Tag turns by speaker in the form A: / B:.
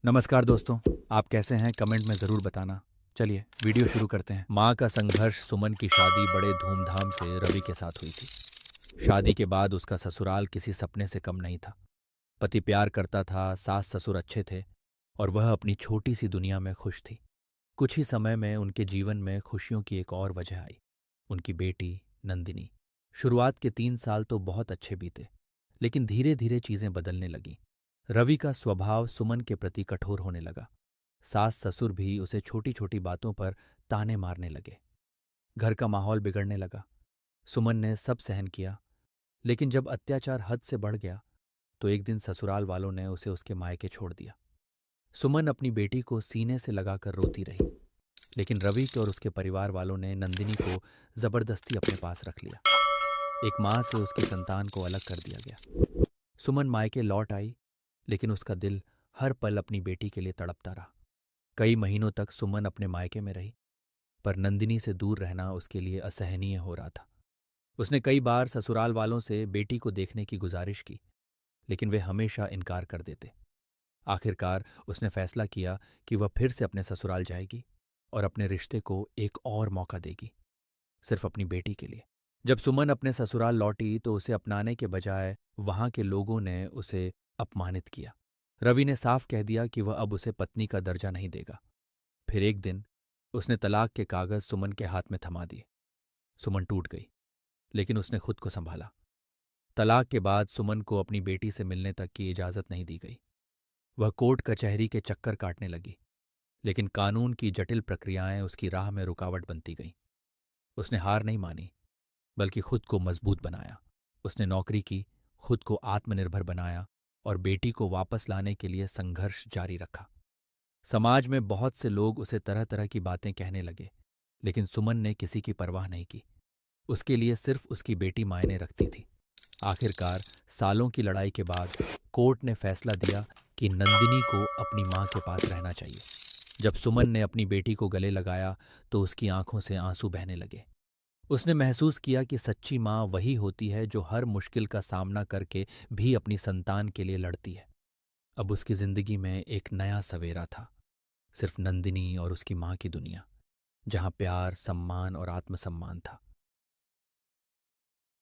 A: नमस्कार दोस्तों। आप कैसे हैं कमेंट में ज़रूर बताना। चलिए वीडियो शुरू करते हैं। माँ का संघर्ष। सुमन की शादी बड़े धूमधाम से रवि के साथ हुई थी। शादी के बाद उसका ससुराल किसी सपने से कम नहीं था। पति प्यार करता था, सास ससुर अच्छे थे और वह अपनी छोटी सी दुनिया में खुश थी। कुछ ही समय में उनके जीवन में खुशियों की एक और वजह आई, उनकी बेटी नंदिनी। शुरुआत के 3 साल तो बहुत अच्छे बीते, लेकिन धीरे धीरे चीज़ें बदलने लगीं। रवि का स्वभाव सुमन के प्रति कठोर होने लगा। सास ससुर भी उसे छोटी छोटी बातों पर ताने मारने लगे। घर का माहौल बिगड़ने लगा। सुमन ने सब सहन किया, लेकिन जब अत्याचार हद से बढ़ गया तो एक दिन ससुराल वालों ने उसे उसके मायके छोड़ दिया। सुमन अपनी बेटी को सीने से लगाकर रोती रही, लेकिन रवि के और उसके परिवार वालों ने नंदिनी को जबरदस्ती अपने पास रख लिया। एक माँ से उसकी संतान को अलग कर दिया गया। सुमन मायके लौट आई, लेकिन उसका दिल हर पल अपनी बेटी के लिए तड़पता रहा। कई महीनों तक सुमन अपने मायके में रही, पर नंदिनी से दूर रहना उसके लिए असहनीय हो रहा था। उसने कई बार ससुराल वालों से बेटी को देखने की गुजारिश की, लेकिन वे हमेशा इनकार कर देते। आखिरकार उसने फैसला किया कि वह फिर से अपने ससुराल जाएगी और अपने रिश्ते को एक और मौका देगी, सिर्फ अपनी बेटी के लिए। जब सुमन अपने ससुराल लौटी तो उसे अपनाने के बजाय वहां के लोगों ने उसे अपमानित किया। रवि ने साफ कह दिया कि वह अब उसे पत्नी का दर्जा नहीं देगा। फिर एक दिन उसने तलाक के कागज सुमन के हाथ में थमा दिए। सुमन टूट गई, लेकिन उसने खुद को संभाला। तलाक के बाद सुमन को अपनी बेटी से मिलने तक की इजाजत नहीं दी गई। वह कोर्ट कचहरी के चक्कर काटने लगी, लेकिन कानून की जटिल प्रक्रियाएं उसकी राह में रुकावट बनती गईं। उसने हार नहीं मानी, बल्कि खुद को मजबूत बनाया। उसने नौकरी की, खुद को आत्मनिर्भर बनाया और बेटी को वापस लाने के लिए संघर्ष जारी रखा। समाज में बहुत से लोग उसे तरह तरह की बातें कहने लगे, लेकिन सुमन ने किसी की परवाह नहीं की। उसके लिए सिर्फ उसकी बेटी मायने रखती थी। आखिरकार सालों की लड़ाई के बाद कोर्ट ने फैसला दिया कि नंदिनी को अपनी मां के पास रहना चाहिए। जब सुमन ने अपनी बेटी को गले लगाया तो उसकी आंखों से आंसू बहने लगे। उसने महसूस किया कि सच्ची मां वही होती है जो हर मुश्किल का सामना करके भी अपनी संतान के लिए लड़ती है। अब उसकी जिंदगी में एक नया सवेरा था, सिर्फ नंदिनी और उसकी मां की दुनिया, जहां प्यार, सम्मान और आत्मसम्मान था।